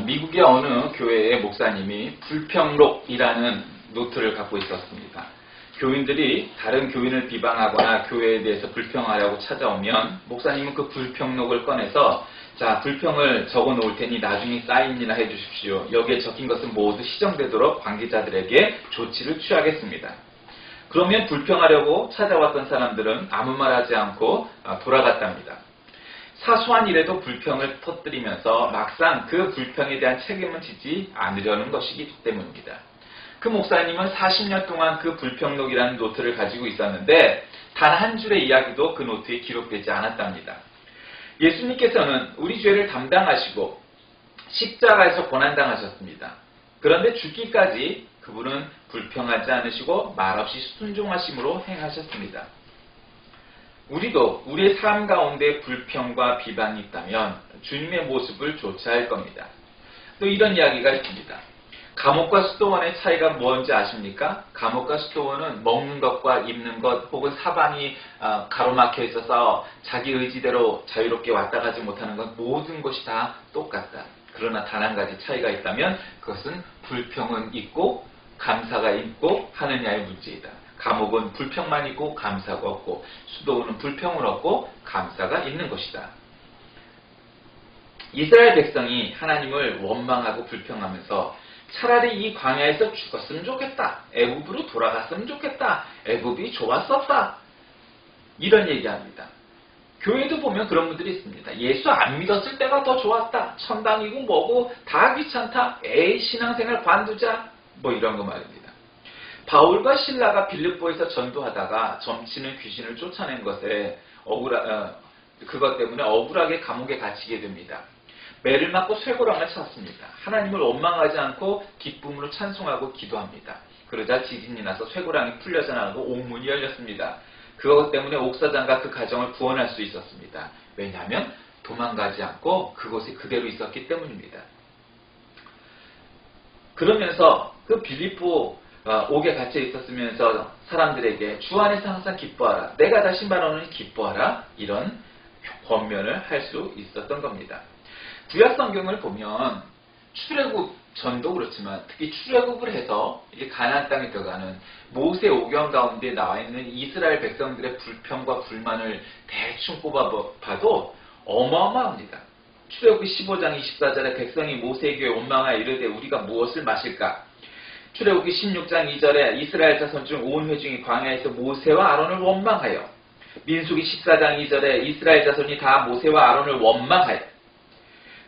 미국의 어느 교회의 목사님이 불평록이라는 노트를 갖고 있었습니다. 교인들이 다른 교인을 비방하거나 교회에 대해서 불평하려고 찾아오면 목사님은 그 불평록을 꺼내서 자, 불평을 적어 놓을 테니 나중에 사인이나 해 주십시오. 여기에 적힌 것은 모두 시정되도록 관계자들에게 조치를 취하겠습니다. 그러면 불평하려고 찾아왔던 사람들은 아무 말 하지 않고 돌아갔답니다. 사소한 일에도 불평을 터뜨리면서 막상 그 불평에 대한 책임을 지지 않으려는 것이기 때문입니다. 그 목사님은 40년 동안 그 불평록이라는 노트를 가지고 있었는데 단 한 줄의 이야기도 그 노트에 기록되지 않았답니다. 예수님께서는 우리 죄를 담당하시고 십자가에서 고난당하셨습니다. 그런데 죽기까지 그분은 불평하지 않으시고 말없이 순종하심으로 행하셨습니다. 우리도 우리의 삶 가운데 불평과 비방이 있다면 주님의 모습을 좇아야 겁니다. 또 이런 이야기가 있습니다. 감옥과 수도원의 차이가 뭔지 아십니까? 감옥과 수도원은 먹는 것과 입는 것 혹은 사방이 가로막혀 있어서 자기 의지대로 자유롭게 왔다 가지 못하는 것 모든 것이 다 똑같다. 그러나 단 한 가지 차이가 있다면 그것은 불평은 있고 감사가 있고 하느냐의 문제이다. 감옥은 불평만 있고 감사가 없고 수도원은 불평은 없고 감사가 있는 것이다. 이스라엘 백성이 하나님을 원망하고 불평하면서 차라리 이 광야에서 죽었으면 좋겠다. 애굽으로 돌아갔으면 좋겠다. 애굽이 좋았었다. 이런 얘기합니다. 교회도 보면 그런 분들이 있습니다. 예수 안 믿었을 때가 더 좋았다. 천당이고 뭐고 다 귀찮다. 에이 신앙생활 관두자. 뭐 이런 거 말입니다. 바울과 실라가 빌립보에서 전도하다가 점치는 귀신을 쫓아낸 것에 그것 때문에 억울하게 감옥에 갇히게 됩니다. 매를 맞고 쇠고랑을 찼습니다. 하나님을 원망하지 않고 기쁨으로 찬송하고 기도합니다. 그러자 지진이 나서 쇠고랑이 풀려져 나가고 옥문이 열렸습니다. 그것 때문에 옥사장과 그 가정을 구원할 수 있었습니다. 왜냐하면 도망가지 않고 그곳에 그대로 있었기 때문입니다. 그러면서 그 빌립보 옥에 갇혀 있었으면서 사람들에게 주 안에서 항상 기뻐하라. 내가 다시 말하노니 기뻐하라. 이런 권면을 할 수 있었던 겁니다. 구약 성경을 보면 출애굽 전도 그렇지만 특히 출애굽을 해서 이게 가나안 땅에 들어가는 모세 오경 가운데 나와 있는 이스라엘 백성들의 불평과 불만을 대충 꼽아봐도 어마어마합니다. 출애굽 15장 24절에 백성이 모세에게 원망하여 이르되 우리가 무엇을 마실까? 출애굽기 16장 2절에 이스라엘 자손 중 온 회중이 광야에서 모세와 아론을 원망하여 민수기 14장 2절에 이스라엘 자손이 다 모세와 아론을 원망하여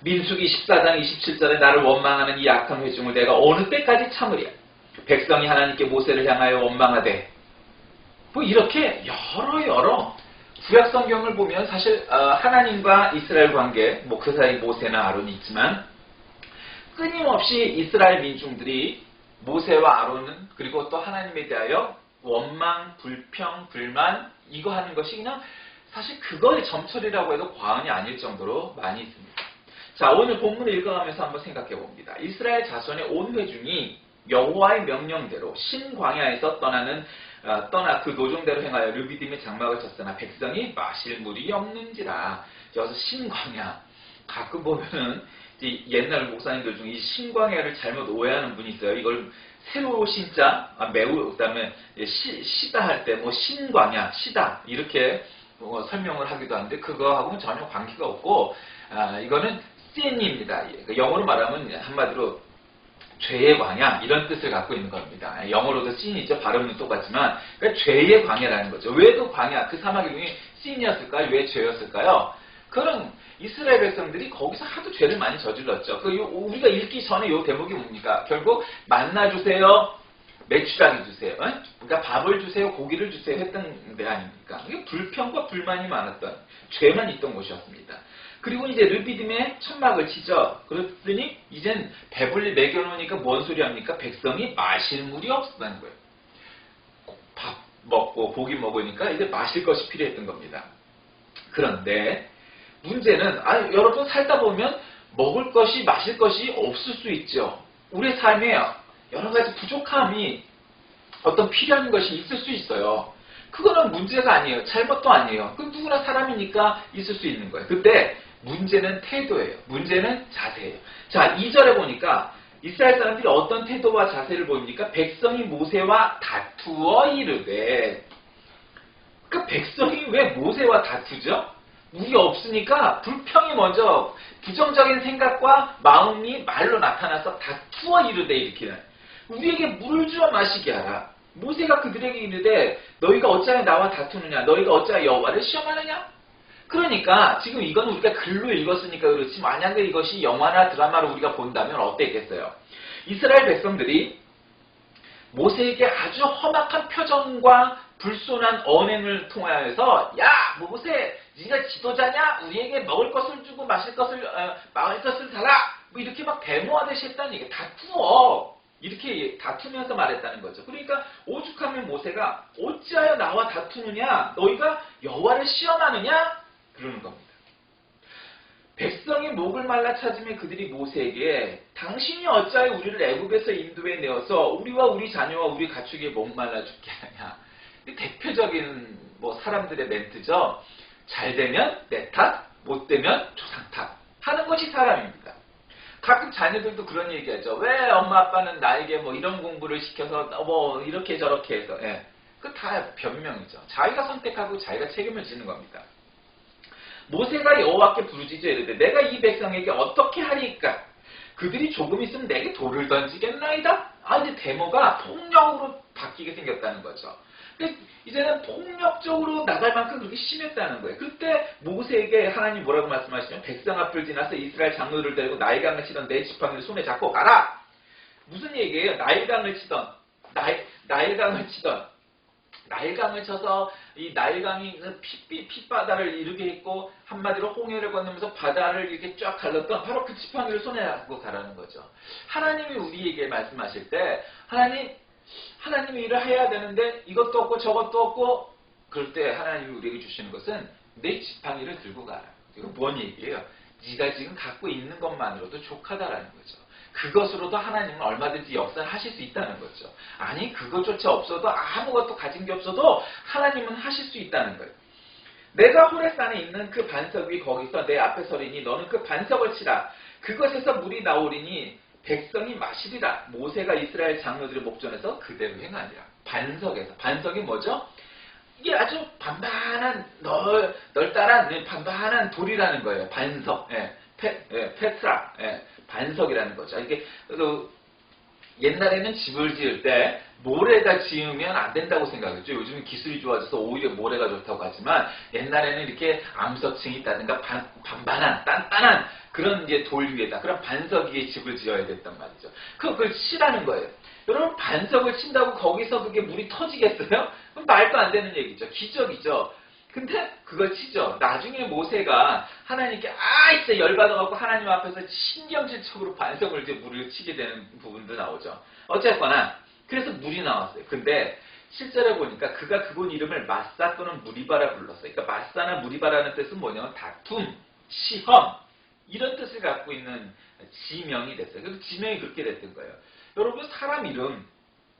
민수기 14장 27절에 나를 원망하는 이 악한 회중을 내가 어느 때까지 참으랴? 백성이 하나님께 모세를 향하여 원망하되 뭐 이렇게 여러 구약 성경을 보면 사실 하나님과 이스라엘 관계 뭐 그 사이 모세나 아론이 있지만 끊임없이 이스라엘 민중들이 모세와 아론은 그리고 또 하나님에 대하여 원망, 불평, 불만 이거 하는 것이 그냥 사실 그거의 점철이라고 해도 과언이 아닐 정도로 많이 있습니다. 자, 오늘 본문을 읽어가면서 한번 생각해 봅니다. 이스라엘 자손의 온 회중이 여호와의 명령대로 신광야에서 떠나 그 노종대로 행하여 르비딤의 장막을 쳤으나 백성이 마실 물이 없는지라. 여기서 신광야 가끔 보면은 옛날 목사님들 중에 이 신광야를 잘못 오해하는 분이 있어요. 이걸 새로 신자 매우 그다음에 시다 할 때 뭐 신광야 시다 이렇게 설명을 하기도 하는데 그거하고는 전혀 관계가 없고 이거는 sin입니다. 영어로 말하면 한마디로 죄의 광야 이런 뜻을 갖고 있는 겁니다. 영어로도 sin이죠. 발음은 똑같지만 그러니까 죄의 광야라는 거죠. 왜 그 광야 그 사막 이름이 sin이었을까요? 왜 죄였을까요? 그런 이스라엘 백성들이 거기서 하도 죄를 많이 저질렀죠. 우리가 읽기 전에 이 대목이 뭡니까? 결국 만나 주세요. 메추라기 주세요. 그러니까 밥을 주세요. 고기를 주세요. 했던 데 아닙니까? 이게 불평과 불만이 많았던 죄만 있던 곳이었습니다. 그리고 이제 르비딤에 천막을 치죠. 그랬더니 이젠 배불리 먹여놓으니까 뭔 소리 합니까? 백성이 마실 물이 없었다는 거예요. 밥 먹고 고기 먹으니까 이제 마실 것이 필요했던 겁니다. 그런데 문제는 여러분 살다 보면 먹을 것이 마실 것이 없을 수 있죠. 우리의 삶에 여러 가지 부족함이 어떤 필요한 것이 있을 수 있어요. 그거는 문제가 아니에요. 잘못도 아니에요. 그 누구나 사람이니까 있을 수 있는 거예요. 근데 문제는 태도예요. 문제는 자세예요. 자, 2절에 보니까 이스라엘 사람들이 어떤 태도와 자세를 보입니까? 백성이 모세와 다투어 이르되. 그 백성이 왜 모세와 다투죠? 물이 없으니까 불평이 먼저 부정적인 생각과 마음이 말로 나타나서 다투어 이르되 이렇게 우리에게 물을 주어 마시게 하라. 모세가 그들에게 이르되 너희가 어찌하여 나와 다투느냐? 너희가 어찌하여 여호와를 시험하느냐? 그러니까 지금 이건 우리가 글로 읽었으니까 그렇지 만약에 이것이 영화나 드라마로 우리가 본다면 어땠겠어요? 이스라엘 백성들이 모세에게 아주 험악한 표정과 불손한 언행을 통하여서 야 모세 네가 지도자냐? 우리에게 먹을 것을 주고 마실 것을 달라 뭐 이렇게 막 데모하듯이 했다는 얘기. 다투어 이렇게 다투면서 말했다는 거죠. 그러니까 오죽하면 모세가 어찌하여 나와 다투느냐? 너희가 여호와를 시험하느냐? 그러는 겁니다. 백성이 목을 말라 찾으며 그들이 모세에게 당신이 어찌하여 우리를 애굽에서 인도해 내어서 우리와 우리 자녀와 우리 가축에 목말라 죽게 하냐. 대표적인 사람들의 멘트죠. 잘 되면 내 탓, 못 되면 조상 탓 하는 것이 사람입니다. 가끔 자녀들도 그런 얘기하죠. 왜 엄마 아빠는 나에게 이런 공부를 시켜서 이렇게 저렇게 해서 그 다 변명이죠. 자기가 선택하고 자기가 책임을 지는 겁니다. 모세가 여호와께 부르짖어 이르되 내가 이 백성에게 어떻게 하리이까? 그들이 조금 있으면 내게 돌을 던지겠나이다? 이제 데모가 폭력으로 바뀌게 생겼다는 거죠. 이제는 폭력적으로 나갈 만큼 그렇게 심했다는 거예요. 그때 모세에게 하나님 뭐라고 말씀하시냐면 백성 앞을 지나서 이스라엘 장로들을 데리고 나일강을 치던 내 지팡이를 손에 잡고 가라. 무슨 얘기예요? 나일강을 쳐서 이 나일강이 핏바다를 이루게 했고 한마디로 홍해를 건너면서 바다를 이렇게 쫙 갈랐던 바로 그 지팡이를 손에 잡고 가라는 거죠. 하나님이 우리에게 말씀하실 때 하나님이 일을 해야 되는데 이것도 없고 저것도 없고 그럴 때 하나님이 우리에게 주시는 것은 내 지팡이를 들고 가라. 이거 뭔 얘기예요? 네가 지금 갖고 있는 것만으로도 족하다라는 거죠. 그것으로도 하나님은 얼마든지 역사를 하실 수 있다는 거죠. 아니 그것조차 없어도 아무것도 가진 게 없어도 하나님은 하실 수 있다는 거예요. 내가 호레산에 있는 그 반석 위 거기서 내 앞에 서리니 너는 그 반석을 치라. 그것에서 물이 나오리니 백성이 마시리라. 모세가 이스라엘 장로들의 목전에서 그대로 행하니라. 반석에서. 반석이 뭐죠? 이게 아주 반반한 널따란 반반한 돌이라는 거예요. 반석. 페트라. 반석이라는 거죠. 이게 옛날에는 집을 지을 때 모래가 지으면 안 된다고 생각했죠. 요즘은 기술이 좋아져서 오히려 모래가 좋다고 하지만 옛날에는 이렇게 암석층이 있다든가 반반한 단단한 그런 이제 돌 위에다 그런 반석 위에 집을 지어야 됐단 말이죠. 그걸 치라는 거예요. 여러분 반석을 친다고 거기서 그게 물이 터지겠어요? 그럼 말도 안 되는 얘기죠. 기적이죠. 근데 그걸 치죠. 나중에 모세가 하나님께 진짜 열받아갖고 하나님 앞에서 신경질적으로 반석을 이제 물을 치게 되는 부분도 나오죠. 어쨌거나 그래서 물이 나왔어요. 근데 실제로 보니까 그가 그곳 이름을 마사 또는 무리바라 불렀어요. 그러니까 마사나 무리바라는 뜻은 뭐냐면 다툼, 시험 이런 뜻을 갖고 있는 지명이 됐어요. 그래서 지명이 그렇게 됐던 거예요. 여러분 사람 이름,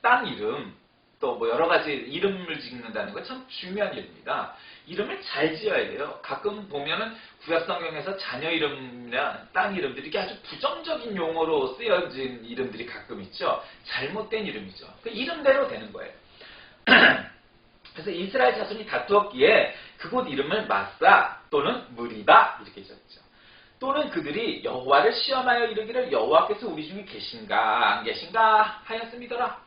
땅 이름 또 여러 가지 이름을 짓는다는 거 참 중요한 일입니다. 이름을 잘 지어야 돼요. 가끔 보면은 구약성경에서 자녀 이름이나 땅 이름들이 이게 아주 부정적인 용어로 쓰여진 이름들이 가끔 있죠. 잘못된 이름이죠. 그 이름대로 되는 거예요. 그래서 이스라엘 자손이 다투었기에 그곳 이름을 마사 또는 무리바 이렇게 지었죠. 또는 그들이 여호와를 시험하여 이르기를 여호와께서 우리 중에 계신가 안 계신가 하였음이더라.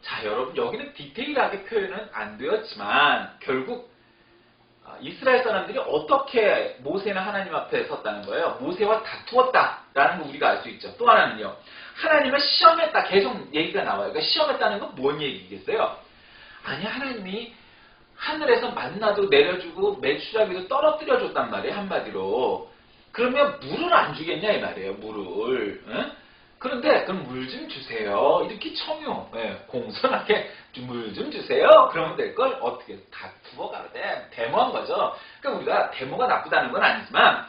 자 여러분 여기는 디테일하게 표현은 안 되었지만 결국 이스라엘 사람들이 어떻게 모세나 하나님 앞에 섰다는 거예요. 모세와 다투었다라는 거 우리가 알 수 있죠. 또 하나는요. 하나님을 시험했다. 계속 얘기가 나와요. 그러니까 시험했다는 건 뭔 얘기겠어요? 아니 하나님이 하늘에서 만나도 내려주고 메추라기도 떨어뜨려줬단 말이에요. 한마디로. 그러면 물을 안 주겠냐 이 말이에요. 물을. 응? 그런데 그럼 물 좀 주세요. 이렇게 청요. 공손하게 물 좀 주세요. 그러면 될 걸 어떻게 다투어 가되 데모한 거죠. 그러니까 우리가 데모가 나쁘다는 건 아니지만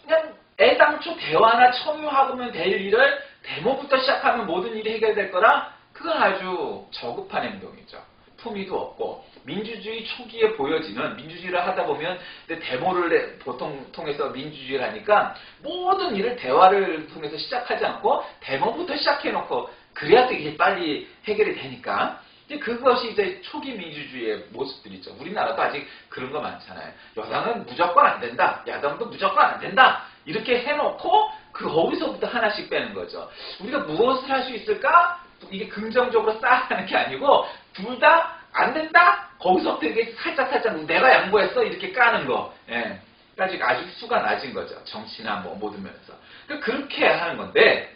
그냥 애당초 대화나 청유하면 될 일을 데모부터 시작하면 모든 일이 해결될 거라 그건 아주 저급한 행동이죠. 품위도 없고 민주주의 초기에 보여지는 민주주의를 하다 보면 데모를 보통 통해서 민주주의를 하니까 모든 일을 대화를 통해서 시작하지 않고 데모부터 시작해놓고 그래야 되게 빨리 해결이 되니까 이제 그것이 이제 초기 민주주의의 모습들이죠. 우리나라도 아직 그런 거 많잖아요. 여당은 무조건 안 된다. 야당도 무조건 안 된다. 이렇게 해놓고 거기서부터 하나씩 빼는 거죠. 우리가 무엇을 할 수 있을까? 이게 긍정적으로 쌓아가는 게 아니고 둘 다 안 된다? 거기서부터 이게 살짝 내가 양보했어 이렇게 까는 거. 예. 아주 수가 낮은 거죠. 정치나 뭐 모든 면에서. 그렇게 하는 건데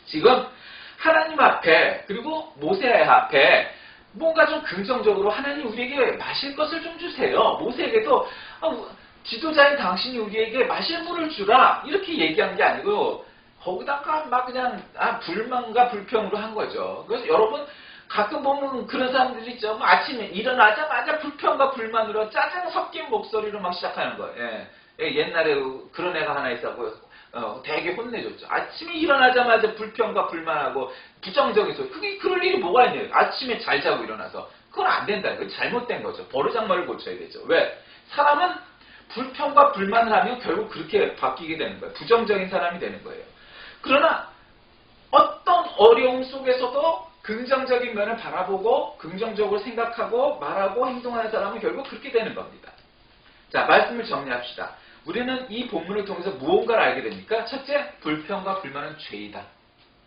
지금 하나님 앞에 그리고 모세 앞에 뭔가 좀 긍정적으로 하나님 우리에게 마실 것을 좀 주세요. 모세에게도 지도자인 당신이 우리에게 마실 물을 주라 이렇게 얘기한 게 아니고 거기다가 막 그냥 불만과 불평으로 한 거죠. 그래서 여러분 가끔 보면 그런 사람들이 있죠. 뭐 아침에 일어나자마자 불평과 불만으로 짜증 섞인 목소리로 막 시작하는 거예요. 예. 옛날에 그런 애가 하나 있었고 되게 혼내줬죠. 아침에 일어나자마자 불평과 불만하고 부정적인 소리. 그게 그럴 일이 뭐가 있냐. 아침에 잘 자고 일어나서. 그건 안 된다. 그건 잘못된 거죠. 버르장머리를 고쳐야 되죠. 왜? 사람은 불평과 불만을 하면 결국 그렇게 바뀌게 되는 거예요. 부정적인 사람이 되는 거예요. 그러나 어떤 어려움 속에서도 긍정적인 면을 바라보고 긍정적으로 생각하고 말하고 행동하는 사람은 결국 그렇게 되는 겁니다. 자, 말씀을 정리합시다. 우리는 이 본문을 통해서 무언가를 알게 됩니까? 첫째, 불평과 불만은 죄이다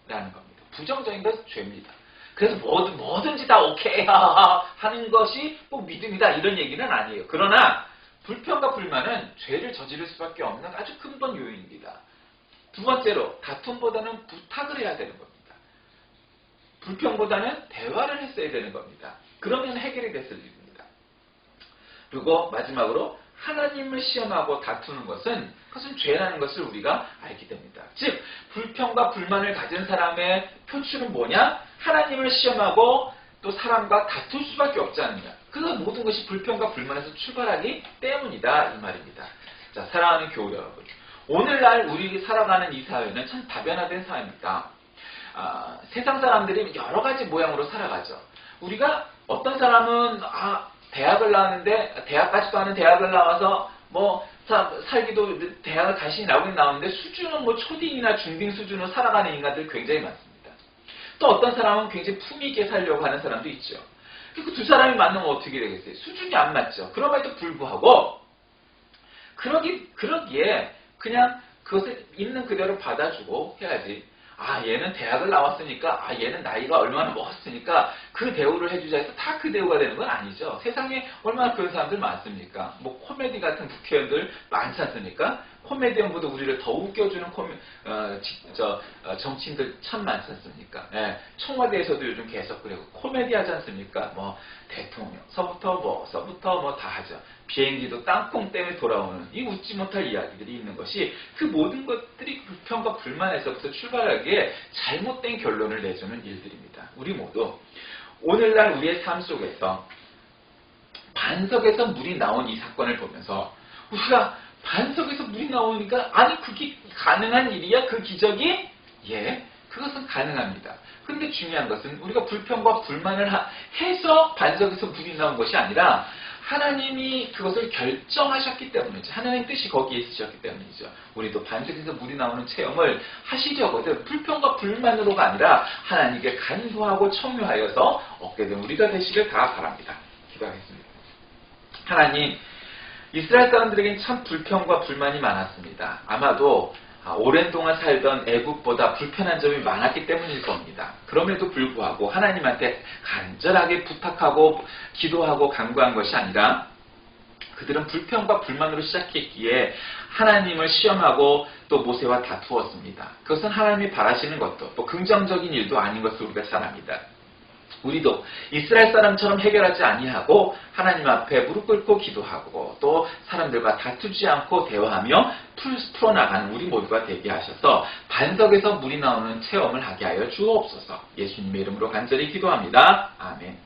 라는 겁니다. 부정적인 것은 죄입니다. 그래서 뭐든지 다 오케이 하는 것이 꼭 믿음이다 이런 얘기는 아니에요. 그러나 불평과 불만은 죄를 저지를 수밖에 없는 아주 근본 요인입니다. 두 번째로 다툼보다는 부탁을 해야 되는 겁니다. 불평보다는 대화를 했어야 되는 겁니다. 그러면 해결이 됐을 일입니다. 그리고 마지막으로 하나님을 시험하고 다투는 그것은 죄라는 것을 우리가 알게 됩니다. 즉 불평과 불만을 가진 사람의 표출은 뭐냐? 하나님을 시험하고 또 사람과 다툴 수밖에 없지 않느냐. 그 모든 것이 불평과 불만에서 출발하기 때문이다 이 말입니다. 자, 사랑하는 교우 여러분, 오늘날 우리 살아가는 이 사회는 참 다변화된 사회입니다. 세상 사람들이 여러 가지 모양으로 살아가죠. 우리가 어떤 사람은 대학을 나왔는데 대학까지도 하는 대학을 나와서 뭐 살기도 대학을 다시 나오는데 수준은 뭐 초딩이나 중딩 수준으로 살아가는 인간들 굉장히 많습니다. 또 어떤 사람은 굉장히 품위 있게 살려고 하는 사람도 있죠. 그 두 사람이 만나면 어떻게 되겠어요? 수준이 안 맞죠. 그럼에도 불구하고 그러기에 그냥 그것을 있는 그대로 받아주고 해야지. 얘는 대학을 나왔으니까, 얘는 나이가 얼마나 먹었으니까 그 대우를 해주자 해서 다 그 대우가 되는 건 아니죠. 세상에 얼마나 그런 사람들 많습니까? 뭐 코미디 같은 국회의원들 많지 않습니까? 코미디언보다 우리를 더 웃겨주는 정치인들 참 많지 않습니까? 예, 청와대에서도 요즘 계속 그래고 코미디 하지 않습니까? 뭐 대통령, 다 하죠. 비행기도 땅콩 때문에 돌아오는 이 웃지 못할 이야기들이 있는 것이 그 모든 것들이 불평과 불만에서부터 출발하기에 잘못된 결론을 내주는 일들입니다. 우리 모두 오늘날 우리의 삶 속에서 반석에서 물이 나온 이 사건을 보면서 우리가 반석에서 물이 나오니까 그게 가능한 일이야? 그 기적이? 예, 그것은 가능합니다. 그런데 중요한 것은 우리가 불평과 불만을 해서 반석에서 물이 나온 것이 아니라 하나님이 그것을 결정하셨기 때문이죠. 하나님의 뜻이 거기에 있으셨기 때문이죠. 우리도 반석에서 물이 나오는 체험을 하시려거든 불평과 불만으로가 아니라 하나님께 간구하고 청유하여서 얻게 된 우리가 되시길 다 바랍니다. 기도하겠습니다. 하나님, 이스라엘 사람들에겐 참 불평과 불만이 많았습니다. 아마도 오랜 동안 살던 애국보다 불편한 점이 많았기 때문일 겁니다. 그럼에도 불구하고 하나님한테 간절하게 부탁하고 기도하고 간구한 것이 아니라 그들은 불평과 불만으로 시작했기에 하나님을 시험하고 또 모세와 다투었습니다. 그것은 하나님이 바라시는 것도 또 긍정적인 일도 아닌 것을 우리가 잘 압니다. 우리도 이스라엘 사람처럼 해결하지 아니하고 하나님 앞에 무릎 꿇고 기도하고 또 사람들과 다투지 않고 대화하며 풀어나가는 우리 모두가 되게 하셔서 반석에서 물이 나오는 체험을 하게 하여 주옵소서. 예수님의 이름으로 간절히 기도합니다. 아멘.